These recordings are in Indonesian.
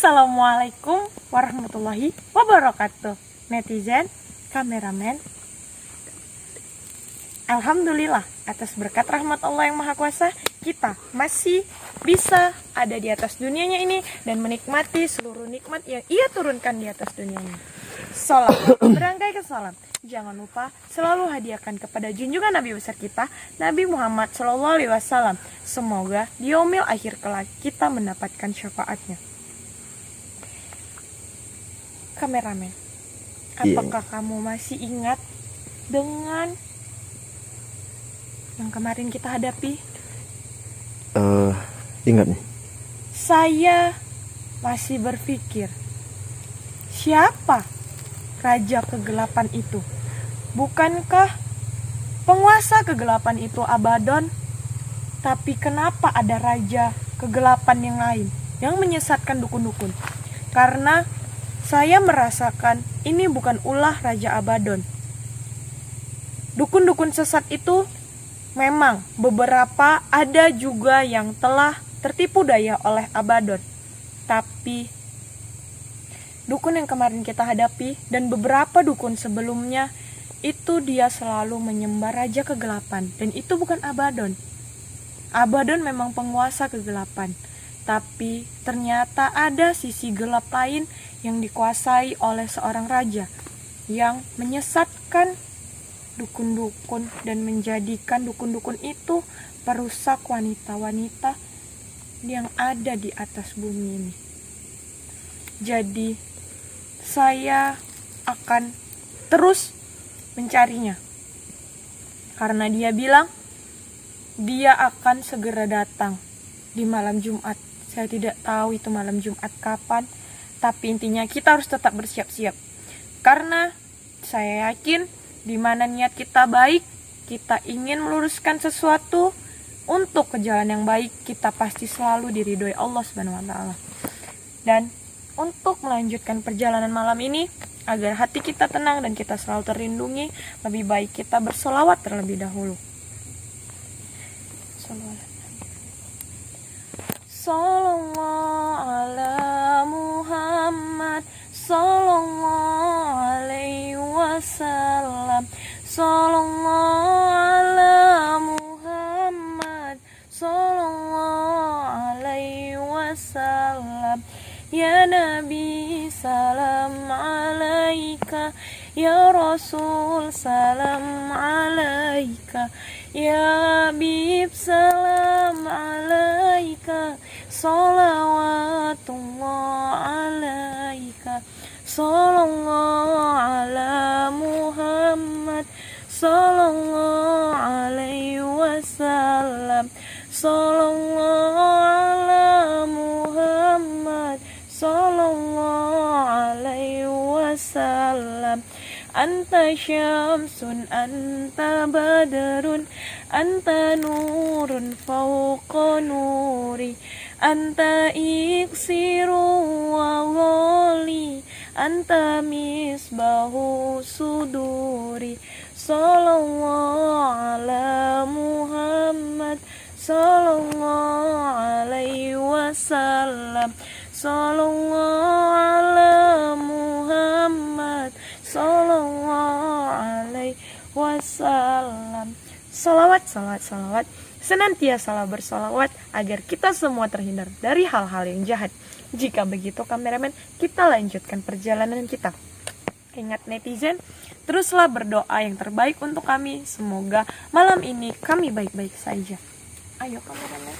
Assalamualaikum warahmatullahi wabarakatuh. Netizen, kameramen, alhamdulillah atas berkat rahmat Allah yang Maha Kuasa, kita masih bisa ada di atas dunianya ini dan menikmati seluruh nikmat yang Ia turunkan di atas dunianya. Salam berangkai ke salam. Jangan lupa selalu hadiahkan kepada junjungan Nabi besar kita, Nabi Muhammad SAW. Semoga di yaumil akhir kelak kita mendapatkan syafaatnya. Kameramen, apakah kamu masih ingat dengan yang kemarin kita hadapi? Ingat nih. Saya masih berpikir, siapa raja kegelapan itu? Bukankah penguasa kegelapan itu Abaddon? Tapi kenapa ada raja kegelapan yang lain yang menyesatkan dukun-dukun? Karena saya merasakan ini bukan ulah Raja Abaddon. Dukun-dukun sesat itu memang beberapa ada juga yang telah tertipu daya oleh Abaddon. Tapi dukun yang kemarin kita hadapi dan beberapa dukun sebelumnya itu dia selalu menyembah Raja Kegelapan. Dan itu bukan Abaddon. Abaddon memang penguasa kegelapan. Tapi ternyata ada sisi gelap lain yang dikuasai oleh seorang raja yang menyesatkan dukun-dukun dan menjadikan dukun-dukun itu perusak wanita-wanita yang ada di atas bumi ini. Jadi saya akan terus mencarinya karena dia bilang dia akan segera datang di malam Jumat. Saya tidak tahu itu malam Jumat kapan, tapi intinya kita harus tetap bersiap-siap. Karena saya yakin di mana niat kita baik, kita ingin meluruskan sesuatu untuk ke jalan yang baik, kita pasti selalu diridhoi Allah Subhanahu wa taala. Dan untuk melanjutkan perjalanan malam ini agar hati kita tenang dan kita selalu terlindungi, lebih baik kita bersolawat terlebih dahulu. Sallallahu ala Muhammad, sallallahu alaihi wasallam, sallallahu ala Muhammad, sallallahu alaihi wasallam. Ya Nabi salam alaika, ya Rasul salam alaika, ya Habib salam alaika, salawatullah alaika, sallallahu ala Muhammad, sallallahu alaihi wasallam, sallallahu ala Muhammad, sallallahu alaihi wasallam. Anta syamsun, anta badrun, anta nurun fauqa nuri, anta iksiru wa ghali, anta misbahu suduri. Sallallahu ala Muhammad, sallallahu alaihi wasallam, sallallahu ala Muhammad, sallallahu alaihi wasallam. Salawat, salawat, salawat. Senantiasa bersolawat agar kita semua terhindar dari hal-hal yang jahat. Jika begitu kameramen, kita lanjutkan perjalanan kita. Ingat netizen, teruslah berdoa yang terbaik untuk kami. Semoga malam ini kami baik-baik saja. Ayo kameramen.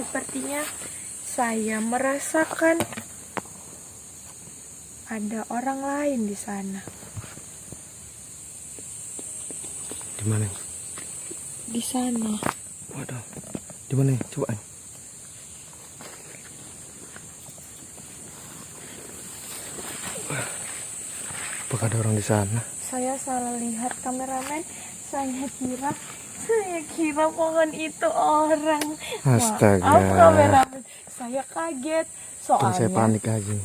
Sepertinya saya merasakan ada orang lain di sana. Di mana? Di sana. Waduh. Di mana? Coba. Apakah ada orang di sana? Saya salah lihat kameramen. Saya kira pohon itu orang. Astaga. Maaf kameramen. Saya kaget. Terus saya Soalnya panik aja.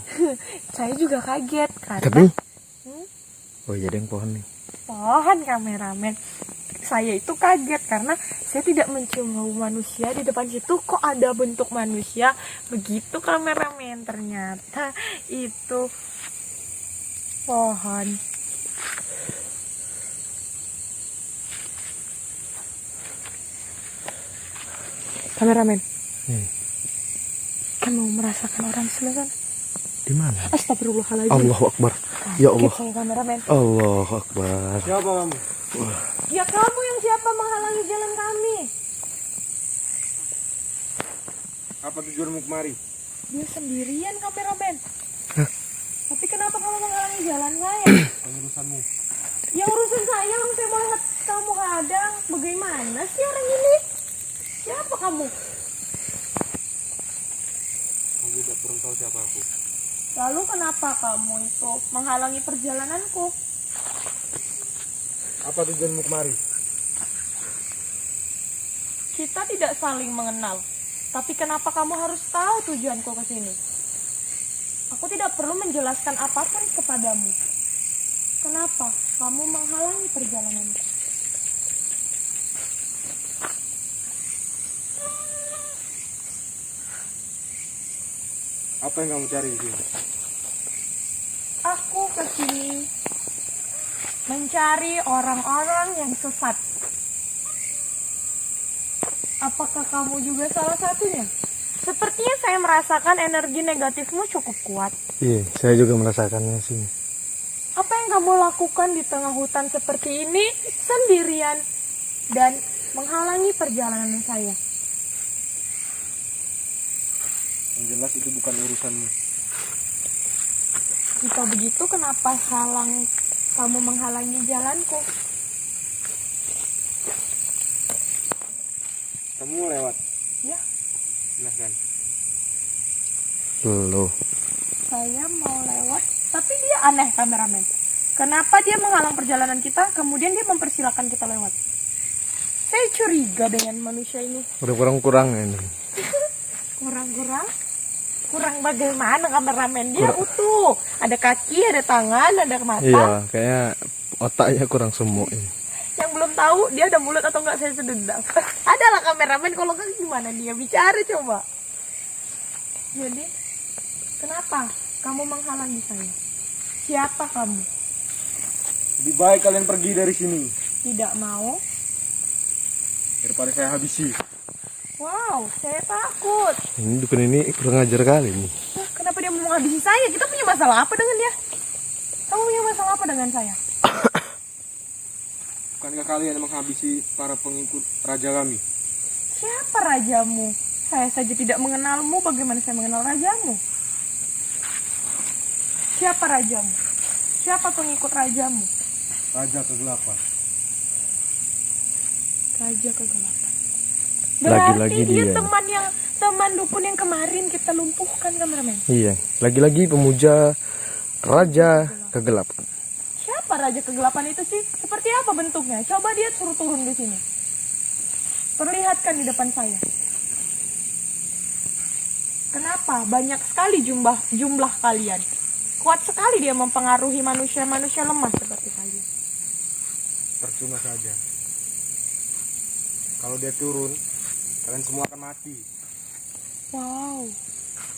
saya juga kaget karena Tapi oh iya, ada yang pohon nih. pohon kameramen. Saya itu kaget karena saya tidak mencium bau manusia di depan situ, kok ada bentuk manusia begitu kameramen. Ternyata itu pohon. Kameramen, kamu merasakan orang sebelah sana? Di mana? Astagfirullahaladzim. Allahu Akbar. Ya Allah. Saya kameramen. Allahu Akbar. Siapa kamu? Ya kamu yang siapa menghalangi jalan kami? Apa tujuanmu kemari? Dia sendirian kameramen. Tapi kenapa kamu menghalangi jalan saya? Urusanmu. Ya urusan saya, orang saya mau lihat kamu hadang. Bagaimana sih orang ini? Siapa kamu? Kamu tidak perlu tahu siapa aku. Lalu kenapa kamu itu menghalangi perjalananku? Apa tujuanmu kemari? Kita tidak saling mengenal. Tapi kenapa kamu harus tahu tujuanku ke sini? Aku tidak perlu menjelaskan apapun kepadamu. Kenapa kamu menghalangi perjalananku? Apa yang kamu cari di sini? Aku kesini mencari orang-orang yang sesat. Apakah kamu juga salah satunya? Sepertinya saya merasakan energi negatifmu cukup kuat. Iya, saya juga merasakannya sih. Apa yang kamu lakukan di tengah hutan seperti ini sendirian dan menghalangi perjalanan saya? Yang jelas itu bukan urusanmu. Jika begitu, kenapa kamu menghalangi jalanku? Kamu lewat. Ya, Silahkan. Loh. saya mau lewat, tapi dia aneh kameramen. Kenapa dia menghalang perjalanan kita, kemudian dia mempersilahkan kita lewat? Saya curiga dengan manusia ini. Udah kurang-kurang ini. Kurang bagaimana kameramen? Dia utuh, ada kaki, ada tangan, ada mata. Iya, kayaknya otaknya kurang semua ini. Yang belum tahu dia ada mulut atau enggak saya sedendam. Adalah kameramen, kalau kan gimana dia bicara coba. Jadi kenapa kamu menghalangi saya? Siapa kamu? Lebih baik kalian pergi dari sini Tidak mau? daripada saya habisi. Wow, saya takut. Ini dukun ini kurang ajar kali nih. Nah, kenapa dia mau menghabisi saya? Kita punya masalah apa dengan dia? Kamu punya masalah apa dengan saya? Bukankah kalian yang menghabisi para pengikut raja kami? Siapa rajamu? Saya saja tidak mengenalmu, bagaimana saya mengenal rajamu? Siapa rajamu? Siapa pengikut rajamu? Raja kegelapan. Raja kegelapan. Lagi-lagi Berarti dia dia. teman dukun yang kemarin kita lumpuhkan kameramen. Iya, lagi-lagi pemuja raja kegelapan. Siapa raja kegelapan itu sih? Seperti apa bentuknya? Coba dia suruh turun di sini. Perlihatkan di depan saya. Kenapa? Banyak sekali jumlah kalian. Kuat sekali dia mempengaruhi manusia-manusia lemah seperti kalian. Percuma saja. Kalau dia turun, kalian semua akan mati. Wow.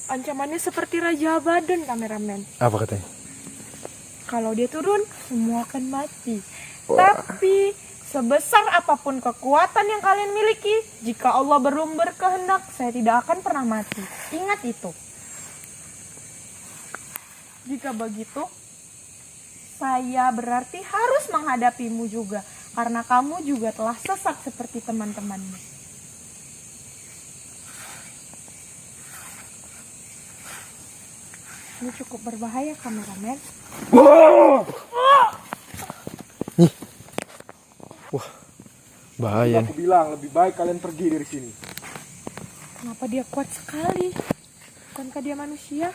Ancamannya seperti Raja Abaddon kameramen. Apa katanya? Kalau dia turun, semua akan mati. Wah. Tapi sebesar apapun kekuatan yang kalian miliki, jika Allah belum berkehendak, saya tidak akan pernah mati. Ingat itu. Jika begitu, saya berarti harus menghadapimu juga, karena kamu juga telah sesat seperti teman-temanmu. Ini cukup berbahaya, kameramen. Bahaya Aku nih. bilang lebih baik kalian pergi dari sini. Kenapa dia kuat sekali? Bukankah dia manusia?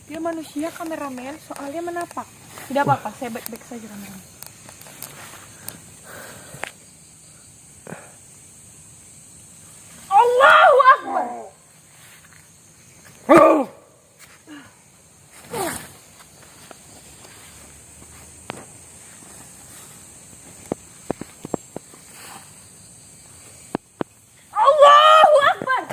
Dia manusia, kameramen, soalnya menapak. Tidak apa-apa, saya baik-baik saja, kameramen. Allahu Akbar! Allahu Akbar!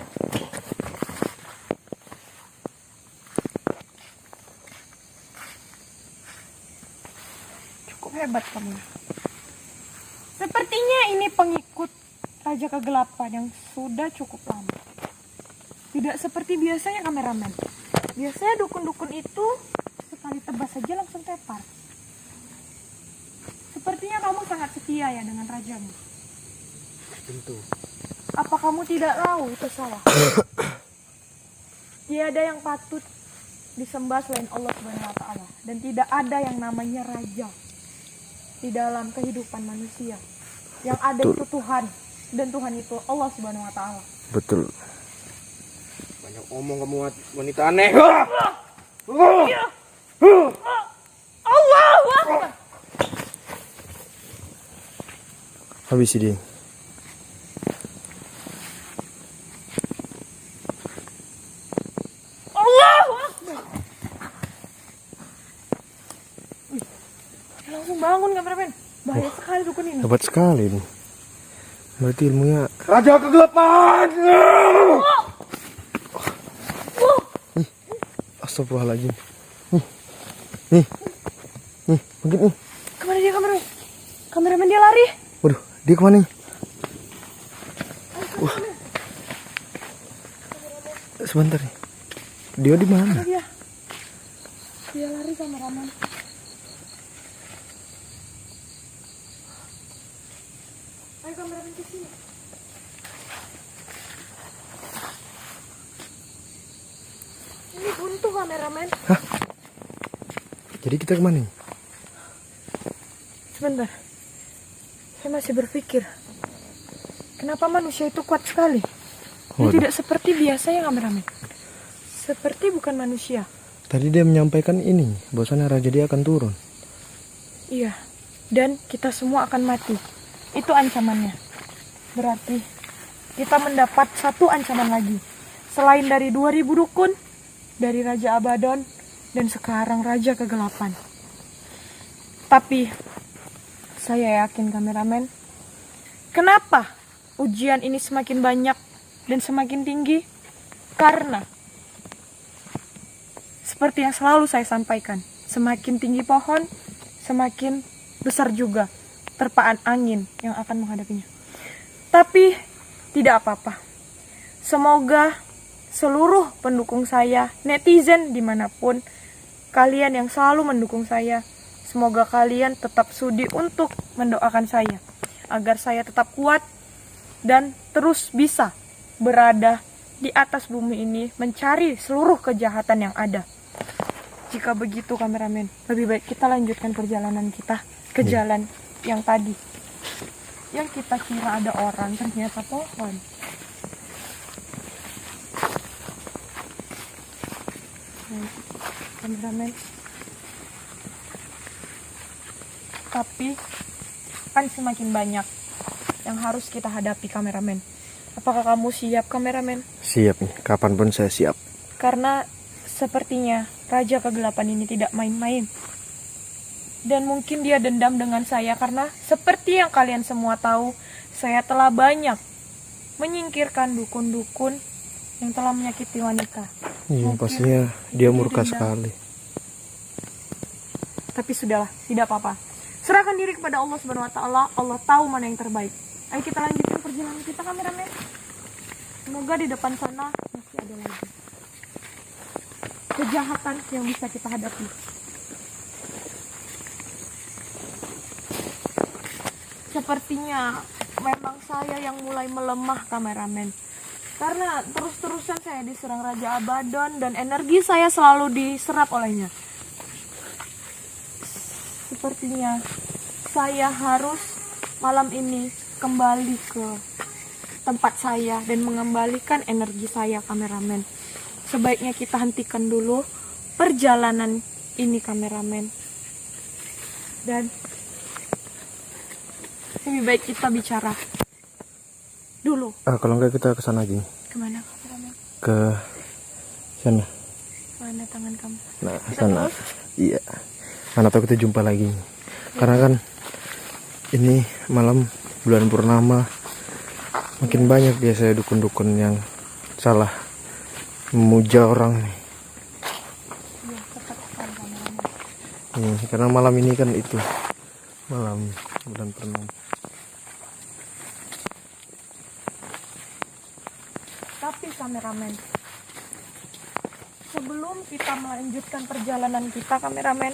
Cukup hebat kamu. Sepertinya ini pengikut Raja Kegelapan yang sudah cukup lama. Tidak seperti biasanya, kameramen. Biasanya dukun-dukun itu sekali tebas saja langsung tepar. Sepertinya kamu sangat setia ya dengan rajamu. Tentu. Apa kamu tidak tahu itu salah? Tiada yang patut disembah selain Allah Subhanahu wa taala, dan tidak ada yang namanya raja di dalam kehidupan manusia. Yang ada itu Tuhan, dan Tuhan itu Allah Subhanahu wa taala. Betul. Banyak omong kamu wanita aneh. Allahu Akbar! Habis dia. Allahu Akbar! Langsung bangun, kameramen. Bahaya sekali dukun ini. Hebat sekali nih. Berarti ilmunya. Raja Kegelapan. Astagfirullahaladzim. Nih. Mungkin nih. Kemana dia, kameramen? Kameramen dia lari. Waduh, dia kemana nih? Sebentar nih. Dia di mana? Dia. Dia lari, kameramen. Ayo, kameramen ke sini. Ini buntu, kameramen. Jadi kita kemana nih? Sebentar. Saya masih berpikir. Kenapa manusia itu kuat sekali? Dia Waduh. tidak seperti biasanya, kameramen. Seperti bukan manusia. Tadi dia menyampaikan ini, bahwasanya raja dia akan turun. Iya. Dan kita semua akan mati. Itu ancamannya. Berarti kita mendapat satu ancaman lagi. Selain dari 2000 dukun, dari Raja Abaddon, dan sekarang Raja Kegelapan. Tapi saya yakin, kameramen, kenapa ujian ini semakin banyak dan semakin tinggi? Karena seperti yang selalu saya sampaikan, semakin tinggi pohon, semakin besar juga terpaan angin yang akan menghadapinya. Tapi tidak apa-apa. Semoga seluruh pendukung saya, netizen dimanapun, kalian yang selalu mendukung saya, semoga kalian tetap sudi untuk mendoakan saya, agar saya tetap kuat dan terus bisa berada di atas bumi ini mencari seluruh kejahatan yang ada. Jika begitu, kameramen, lebih baik kita lanjutkan perjalanan kita ke jalan yang tadi. Yang kita kira ada orang, ternyata pohon. Kameramen. Tapi kan semakin banyak yang harus kita hadapi, kameramen. Apakah kamu siap, kameramen? Siap nih, kapanpun saya siap. Karena sepertinya Raja Kegelapan ini tidak main-main. Dan mungkin dia dendam dengan saya karena seperti yang kalian semua tahu, saya telah banyak menyingkirkan dukun-dukun yang telah menyakiti wanita. Iya, Mungkin pastinya dia murka dendam. sekali. Tapi sudahlah, tidak apa-apa. Serahkan diri kepada Allah Subhanahu wa taala. Allah tahu mana yang terbaik. Ayo kita lanjutkan perjalanan kita, kameramen. Semoga di depan sana masih ada lagi kejahatan yang bisa kita hadapi. Sepertinya memang saya yang mulai melemah, kameramen. Karena terus-terusan saya diserang Raja Abaddon dan energi saya selalu diserap olehnya. Sepertinya saya harus malam ini kembali ke tempat saya dan mengembalikan energi saya, kameramen. Sebaiknya kita hentikan dulu perjalanan ini, kameramen. Dan lebih baik kita bicara dulu. Kalau enggak kita ke sana aja. Kemana, kameramen? Ke sana. Mana tangan kamu? Nah, Kita sana. terus? Iya. Mana tahu kita jumpa lagi. Karena kan ini malam bulan purnama. Makin banyak biasanya dukun-dukun yang salah memuja orang nih. Iya, tepat sekali, kameramen. Karena malam ini kan itu malam bulan purnama. Tapi kameramen, sebelum kita melanjutkan perjalanan kita, kameramen,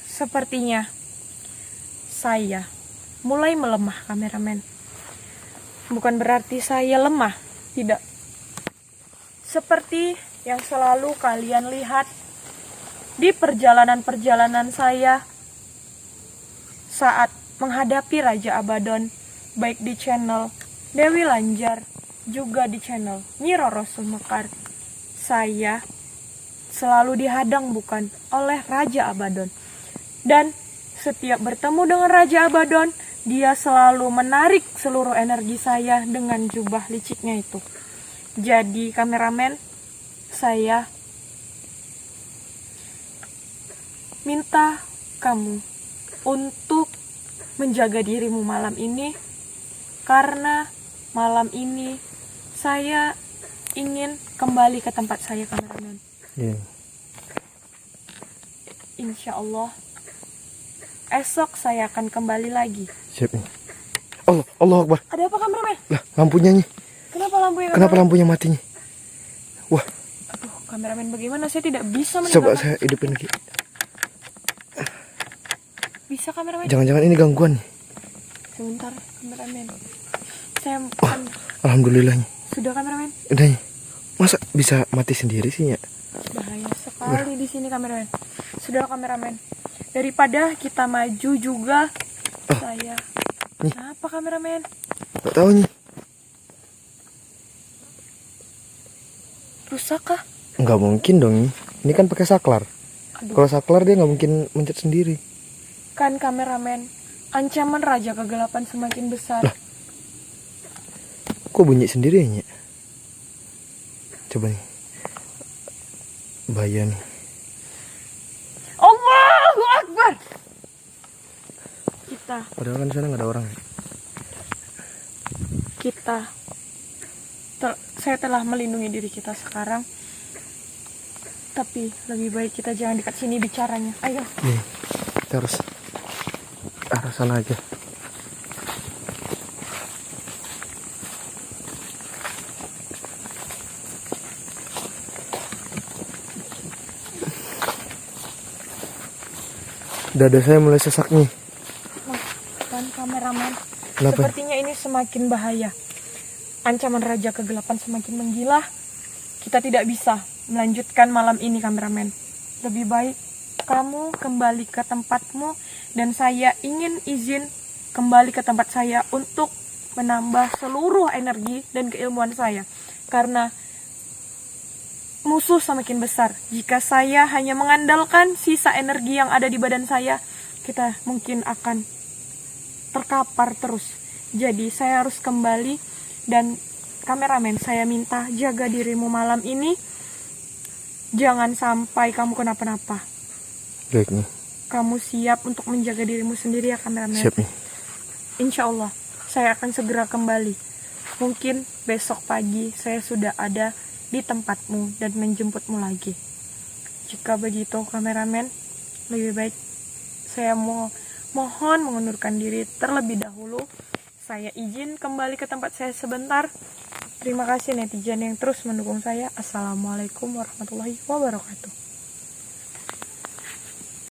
sepertinya saya mulai melemah, kameramen. Bukan berarti saya lemah, tidak. Seperti yang selalu kalian lihat di perjalanan-perjalanan saya saat menghadapi Raja Abaddon, baik di channel Dewi Lanjar, juga di channel Nyi Roro Sumekar. Saya selalu dihadang bukan oleh Raja Abaddon. Dan setiap bertemu dengan Raja Abaddon, dia selalu menarik seluruh energi saya dengan jubah liciknya itu. Jadi kameramen, saya minta kamu untuk menjaga dirimu malam ini, karena malam ini saya ingin kembali ke tempat saya, kameramen. Insya Allah esok saya akan kembali lagi. Siap nih. Allah Akbar. Ada apa, kameramen? Lah, lampunya nih. Kenapa lampunya? Kenapa lampunya mati nih? Wah. Aduh, kameramen, bagaimana? Saya tidak bisa Coba meninggalkan. saya hidupin lagi. Bisa, kameramen? Jangan-jangan ini gangguan nih. Sebentar, kameramen. Saya kan Alhamdulillah nih. sudah, kameramen. Udah nih. Masa bisa mati sendiri sih ya? Bahaya sekali di sini, kameramen. Sudah, kameramen. Daripada kita maju juga, saya. Nih. Apa, kameramen? Gak tahu nih. Rusak kah? Nggak mungkin dong nih. Ini kan pakai saklar. Aduh. Kalau saklar dia nggak mungkin mencet sendiri. Kan, kameramen, ancaman Raja Kegelapan semakin besar. Lah. Kok bunyi sendiri ya? Coba nih. Bahaya nih. Allahu Akbar. Padahal kan di sana nggak ada orang. Saya telah melindungi diri kita sekarang. Tapi lebih baik kita jangan dekat sini bicaranya. Ayo. Nih, kita harus arah sana aja. Dada saya mulai sesak nih. Dan kameramen, Kenapa? sepertinya ini semakin bahaya. Ancaman Raja Kegelapan semakin menggila. Kita tidak bisa melanjutkan malam ini, kameramen. Lebih baik kamu kembali ke tempatmu, dan saya ingin izin kembali ke tempat saya untuk menambah seluruh energi dan keilmuan saya. Karena musuh semakin besar. Jika saya hanya mengandalkan sisa energi yang ada di badan saya, kita mungkin akan terkapar terus. Jadi saya harus kembali. Dan kameramen, saya minta jaga dirimu malam ini. Jangan sampai kamu kenapa-napa. Baik nih. Kamu siap untuk menjaga dirimu sendiri ya, kameramen? Siap nih. Insya Allah saya akan segera kembali. Mungkin besok pagi saya sudah ada di tempatmu dan menjemputmu lagi. Jika begitu, kameramen, lebih baik saya mohon mengundurkan diri terlebih dahulu. Saya izin kembali ke tempat saya sebentar. Terima kasih netizen yang terus mendukung saya. Assalamualaikum warahmatullahi wabarakatuh.